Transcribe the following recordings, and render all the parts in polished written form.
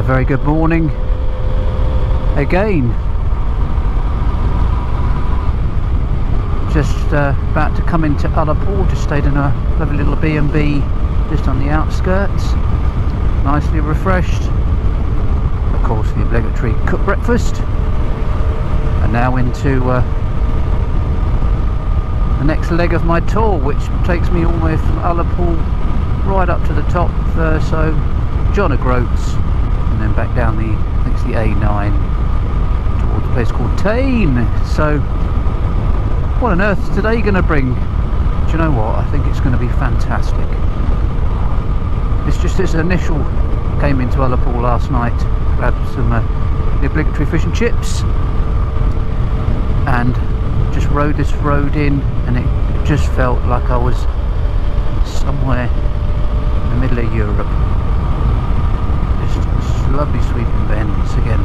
very good morning again. Just about to come into Ullapool. Just stayed in a lovely little B&B just on the outskirts, nicely refreshed. Of course, the obligatory cooked breakfast, and now into the next leg of my tour, which takes me all the way from Ullapool right up to the top, so John O'Groats, and then back down the, I think it's the A9 towards a place called Tain. So what on earth is today going to bring? Do you know what? I think it's going to be fantastic. It's just this initial, came into Ullapool last night, grabbed some the obligatory fish and chips, and just rode this road in, and it just felt like I was somewhere in the middle of Europe. Just lovely sweeping bends again.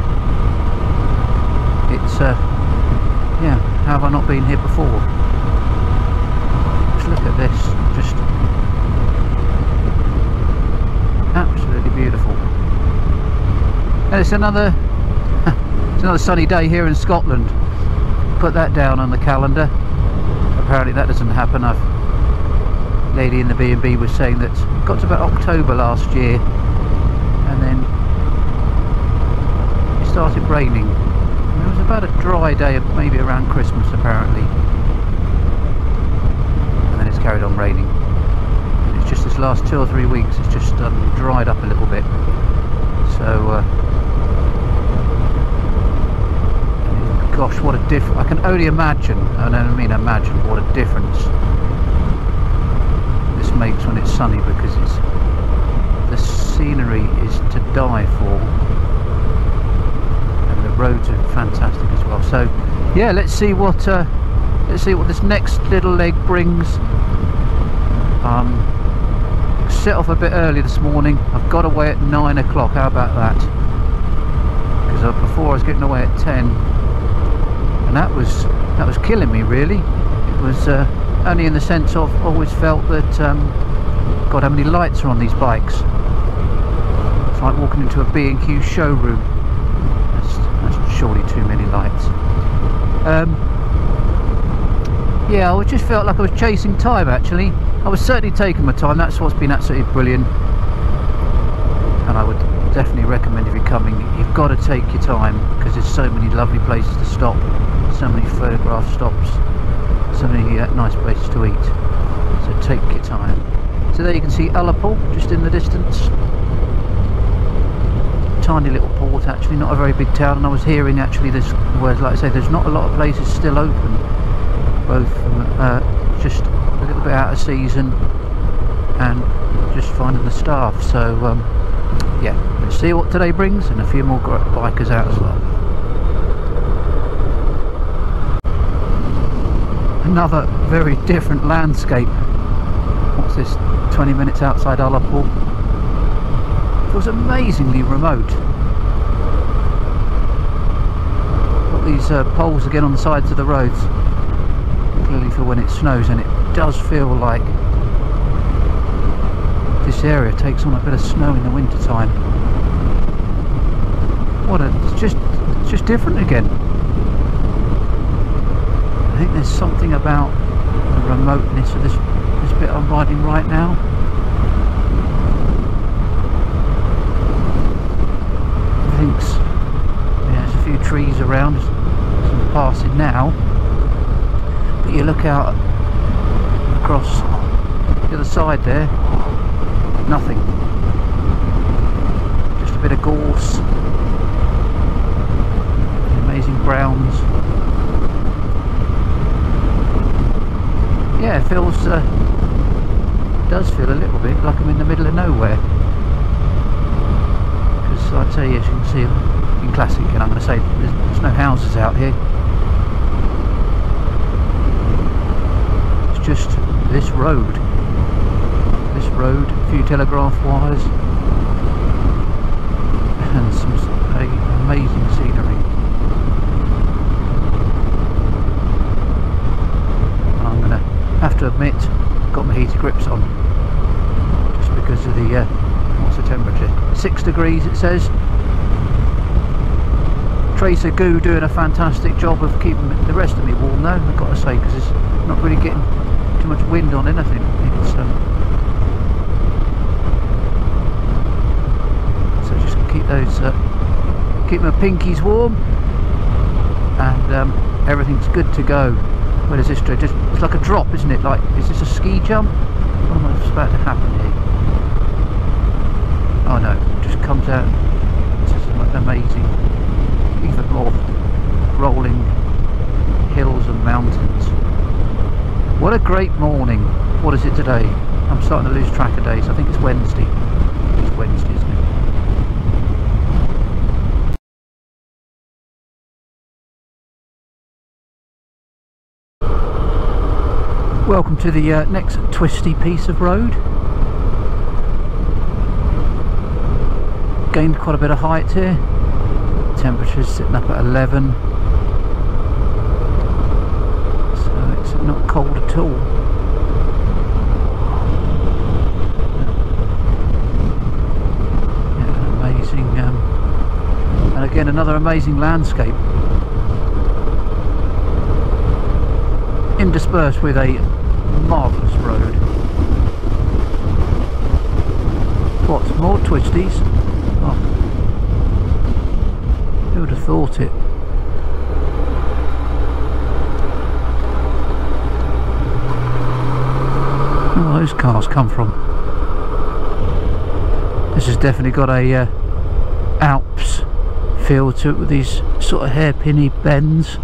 It's yeah, how have I not been here before? Just look at this, just absolutely beautiful. And it's another sunny day here in Scotland. Put that down on the calendar. Apparently that doesn't happen. A lady in the B&B was saying that it got to about October last year, and then it started raining. And it was about a dry day, maybe around Christmas apparently, and then it's carried on raining. And it's just this last 2 or 3 weeks it's just dried up a little bit. So gosh, what a difference. I can only imagine, and I mean imagine, what a difference this makes when it's sunny, because the scenery is to die for, and the roads are fantastic as well. So yeah, let's see what this next little leg brings. Set off a bit early this morning. I've got away at 9 o'clock. How about that? Because before I was getting away at 10. And that was killing me, really. It was only in the sense of, always felt that God, how many lights are on these bikes? It's like walking into a B&Q showroom. That's surely too many lights. Yeah, I just felt like I was chasing time. Actually, I was certainly taking my time. That's what's been absolutely brilliant, and I would definitely recommend, if you're coming, you've got to take your time, because there's so many lovely places to stop, so many photograph stops, so many nice places to eat. So take your time. So there you can see Ullapool just in the distance. Tiny little port, actually, not a very big town. And I was hearing actually this words, like I say, there's not a lot of places still open, both just a little bit out of season and just finding the staff. So yeah, let's see what today brings, and a few more bikers out as well. Another very different landscape. What's this, 20 minutes outside Ullapool? It was amazingly remote. Got these poles again on the sides of the roads, clearly for when it snows, and it does feel like this area takes on a bit of snow in the winter time. It's just different again. I think there's something about the remoteness of this bit I'm riding right now. Everything's, yeah, there's a few trees around, some passing now, but you look out across the other side there, nothing, just a bit of gorse, amazing browns. Yeah, it feels, does feel a little bit like I'm in the middle of nowhere, because I'd say, as you can see in classic, and I'm going to say there's no houses out here. It's just this road, a few telegraph wires, and some amazing scenery. And I'm going to have to admit, got my heated grips on, just because of the what's the temperature? 6 degrees it says. Tracer Goo doing a fantastic job of keeping the rest of me warm though, I've got to say, because it's not really getting too much wind on anything. It's, so just keep those, keep my pinkies warm, and everything's good to go. Where does this go? Just, it's like a drop, isn't it? Like, is this a ski jump? What am I about to happen here? Oh no, it just comes out. It's just like amazing. Even more rolling hills and mountains. What a great morning. What is it today? I'm starting to lose track of days. I think it's Wednesday. It's Wednesday, isn't it? Welcome to the next twisty piece of road. Gained quite a bit of height here. Temperature's sitting up at 11, so it's not cold at all. Yeah, amazing, and again another amazing landscape, interspersed with a marvellous road. What, more twisties? Oh. Who would have thought it? Where do those cars come from? This has definitely got a Alps feel to it, with these sort of hairpinny bends.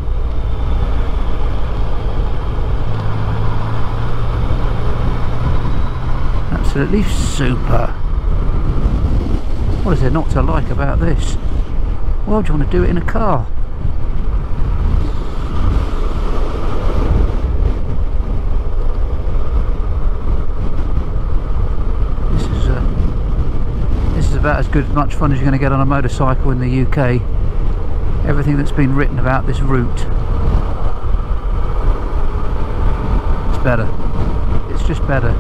Absolutely super. What is there not to like about this? Why would you want to do it in a car? This is about as much fun as you're going to get on a motorcycle in the UK. Everything that's been written about this route, it's better. It's just better.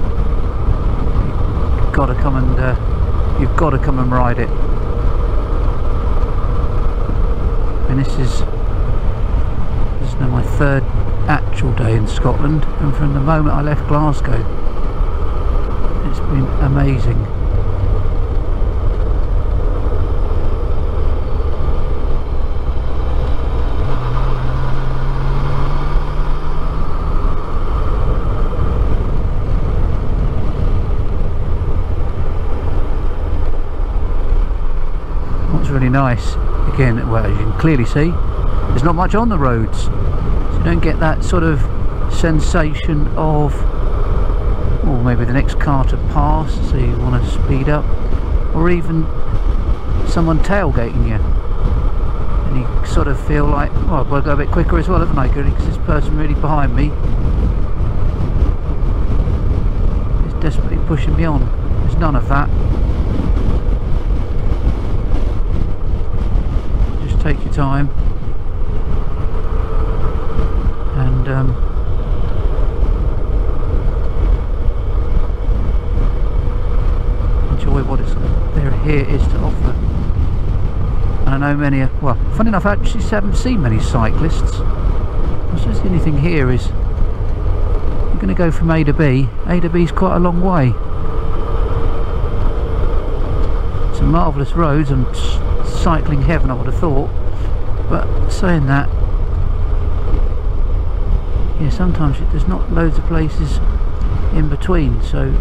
You've got to come and ride it. And this is now my third actual day in Scotland, and from the moment I left Glasgow it's been amazing. What's really nice, again, well, as you can clearly see, there's not much on the roads, so you don't get that sort of sensation of, oh, maybe the next car to pass, so you want to speed up, or even someone tailgating you, and you sort of feel like, oh, I've got to go a bit quicker as well, haven't I, because this person really behind me is desperately pushing me on. There's none of that. Take your time and enjoy what here is to offer. And I know many, well, funny enough, I actually haven't seen many cyclists. I suppose the only thing here is you're going to go from A to B. A to B is quite a long way. Some marvellous roads and cycling heaven, I would have thought, but saying that, yeah, sometimes there's not loads of places in between, so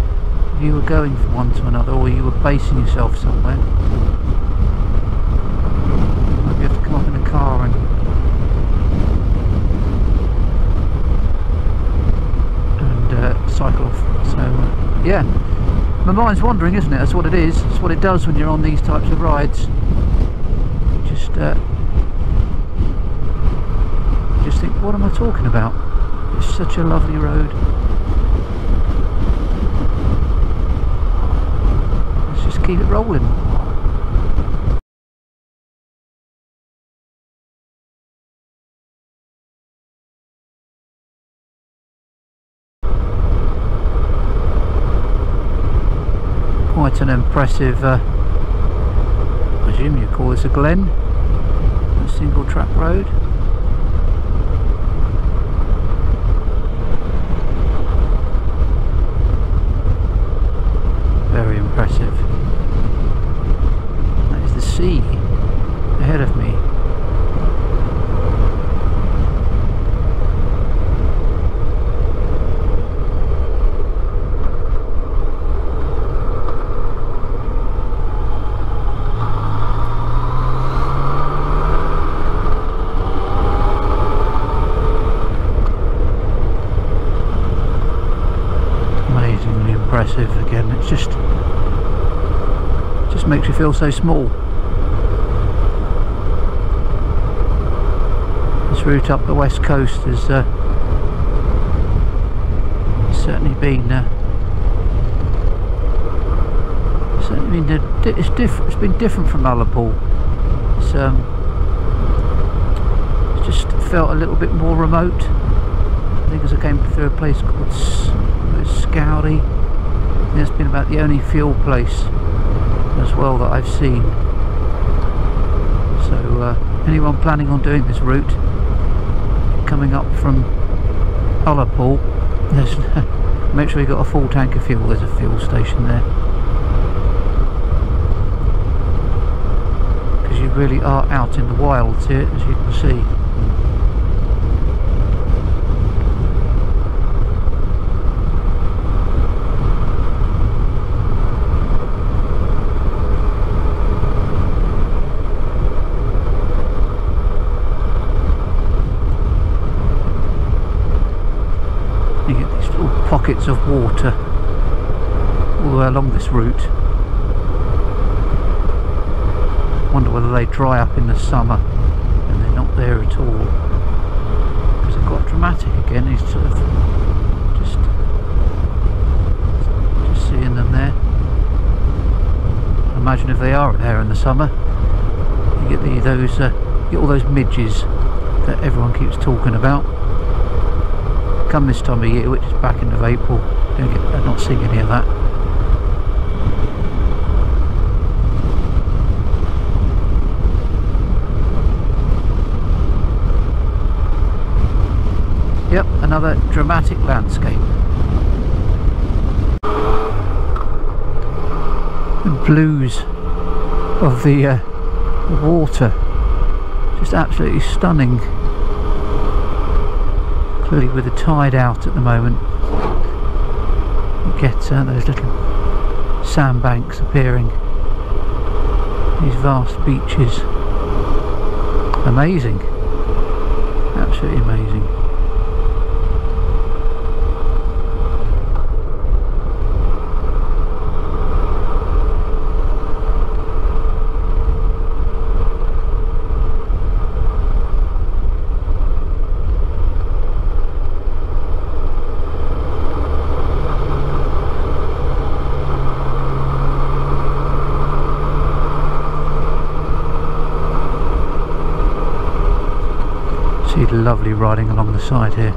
if you were going from one to another, or you were basing yourself somewhere, maybe you have to come up in a car and cycle off. So yeah, my mind's wandering, isn't it? That's what it is. That's what it does when you're on these types of rides. Just think, what am I talking about? It's such a lovely road. Let's just keep it rolling. Quite an impressive, I presume you call this a glen. single track road. Very impressive. That is the sea ahead of me. Again, it's just makes you feel so small. This route up the west coast has certainly been it's been different from Ullapool. It's just felt a little bit more remote. I think as I came through a place called Scotty. It's been about the only fuel place as well that I've seen. So anyone planning on doing this route, coming up from Ullapool, make sure you've got a full tank of fuel. There's a fuel station there, because you really are out in the wilds here, as you can see. Pockets of water all the way along this route. Wonder whether they dry up in the summer and they're not there at all, because they're quite dramatic again. He's sort of just seeing them there. Imagine if they are there in the summer, you get you get all those midges that everyone keeps talking about. Come this time of year, which is back end of April, I'm not seeing any of that. Yep, another dramatic landscape. The blues of the water, just absolutely stunning. Clearly with the tide out at the moment, you get those little sandbanks appearing, these vast beaches. Amazing, absolutely amazing. Lovely riding along the side here.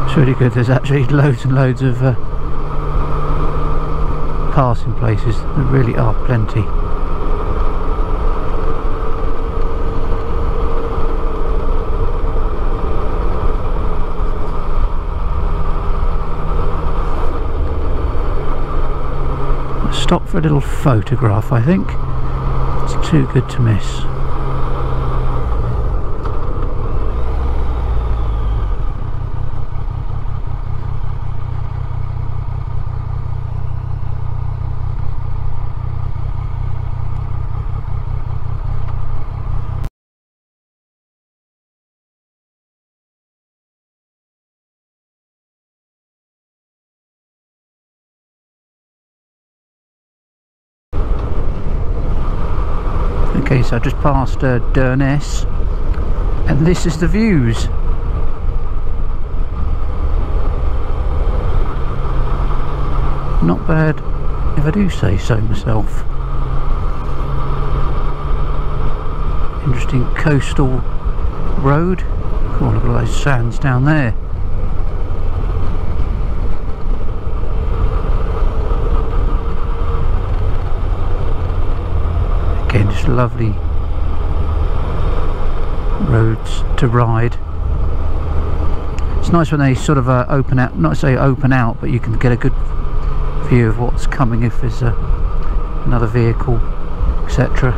It's really good. There's actually loads and loads of passing places. There really are plenty. I'll stop for a little photograph, I think. It's too good to miss. Okay, so I just passed Durness, and this is the views. Not bad if I do say so myself. Interesting coastal road. Oh, look at those sands down there. Again, just lovely roads to ride. It's nice when they sort of open out, not to say open out, but you can get a good view of what's coming if there's another vehicle, etc.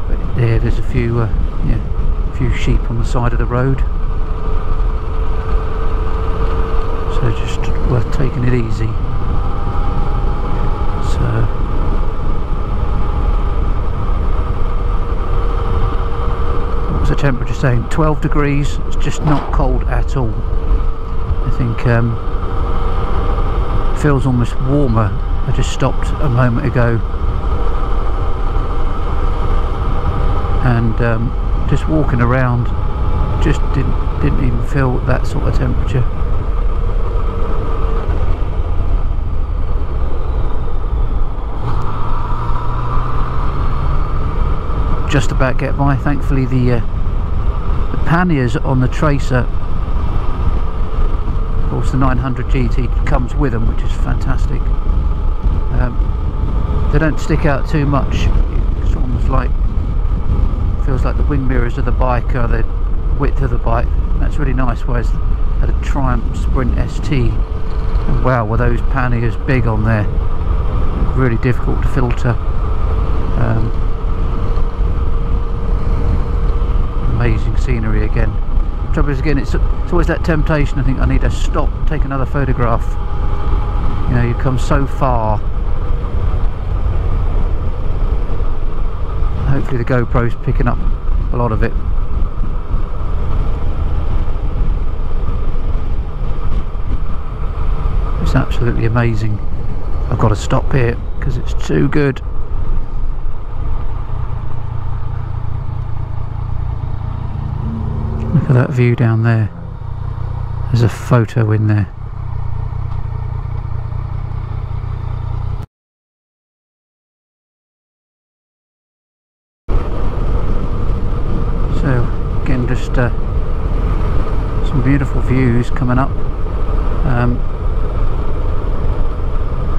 But yeah, there's a few few sheep on the side of the road, so just worth taking it easy. So what was the temperature saying? 12 degrees. It's just not cold at all. I think it feels almost warmer. I just stopped a moment ago and just walking around, just didn't even feel that sort of temperature. Just about get by. Thankfully the panniers on the Tracer, of course the 900 GT comes with them, which is fantastic. They don't stick out too much. It's almost like, feels like the wing mirrors of the bike are the width of the bike. That's really nice. Whereas at a Triumph Sprint ST, and wow, were those panniers big on there, really difficult to filter. Amazing scenery again. Trouble is, again, it's always that temptation. I think I need to stop, take another photograph. You know, you come so far. Hopefully the GoPro's picking up a lot of it. It's absolutely amazing. I've got to stop here because it's too good. Look at that view down there. There's a photo in there. So again, just some beautiful views coming up.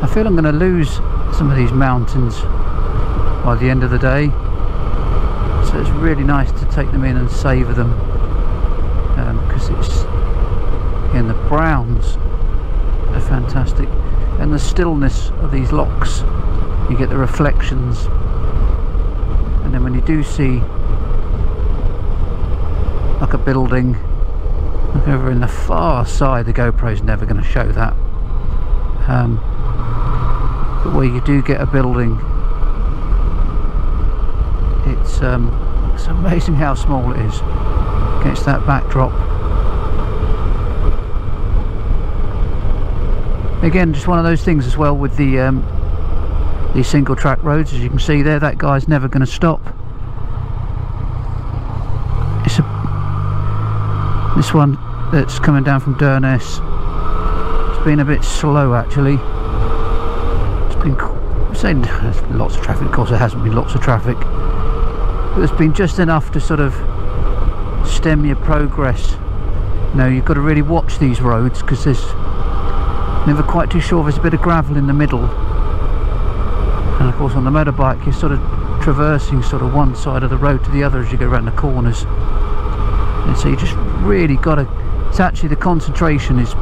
I feel I'm going to lose some of these mountains by the end of the day, so it's really nice to take them in and savour them, because it's, again, the browns are fantastic, and the stillness of these locks, you get the reflections, and then when you do see like a building, look over in the far side, the GoPro's never going to show that, but where you do get a building, it's amazing how small it is against that backdrop. Again, just one of those things as well with the these single track roads, as you can see there, that guy's never going to stop. This one that's coming down from Durness, it's been a bit slow actually. It's been, I'm saying there's lots of traffic, of course there hasn't been lots of traffic, but there's been just enough to sort of stem your progress. You know, you've got to really watch these roads because there's never quite too sure. There's a bit of gravel in the middle, and of course on the motorbike you're sort of traversing sort of one side of the road to the other as you go around the corners. And so you just really got to, it's actually, the concentration is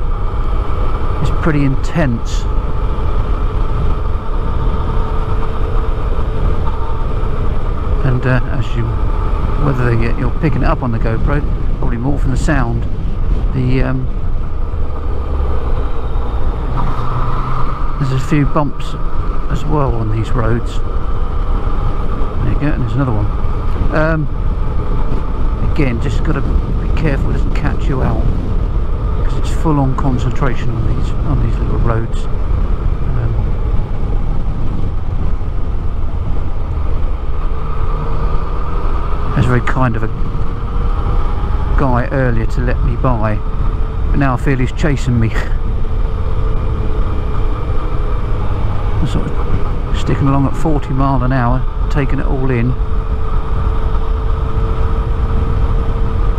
pretty intense. And as you, whether you're picking it up on the GoPro, probably more from the sound, there's a few bumps as well on these roads. There you go, and there's another one. Again, just got to be careful it doesn't catch you out, because it's full on concentration on these little roads. I was very kind of a guy earlier to let me by, but now I feel he's chasing me. sort of sticking along at 40 miles an hour, taking it all in.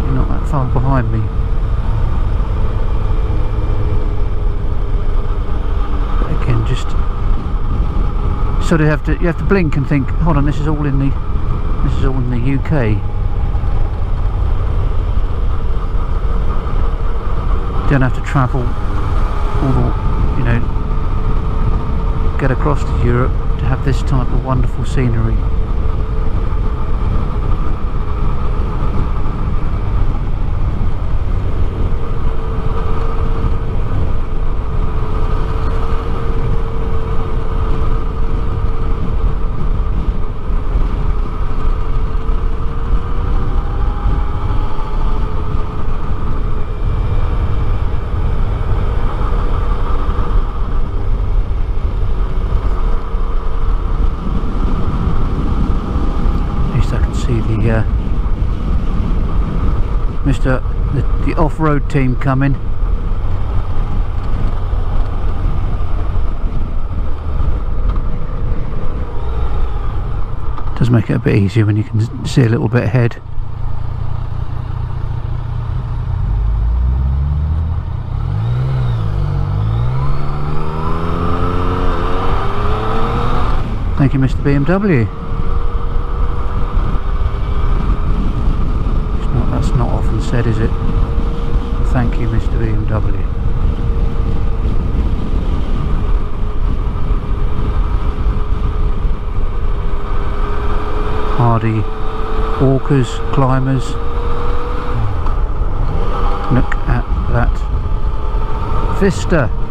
You're not that far behind me. But again, just sort of you have to blink and think, hold on, this is all in the UK. Don't have to travel all the, you know, get across to Europe to have this type of wonderful scenery. The off-road team coming. Does make it a bit easier when you can see a little bit ahead. Thank you, Mr. BMW. That's not often said, is it? Thank you, Mr. BMW. Hardy walkers, climbers. Look at that vista.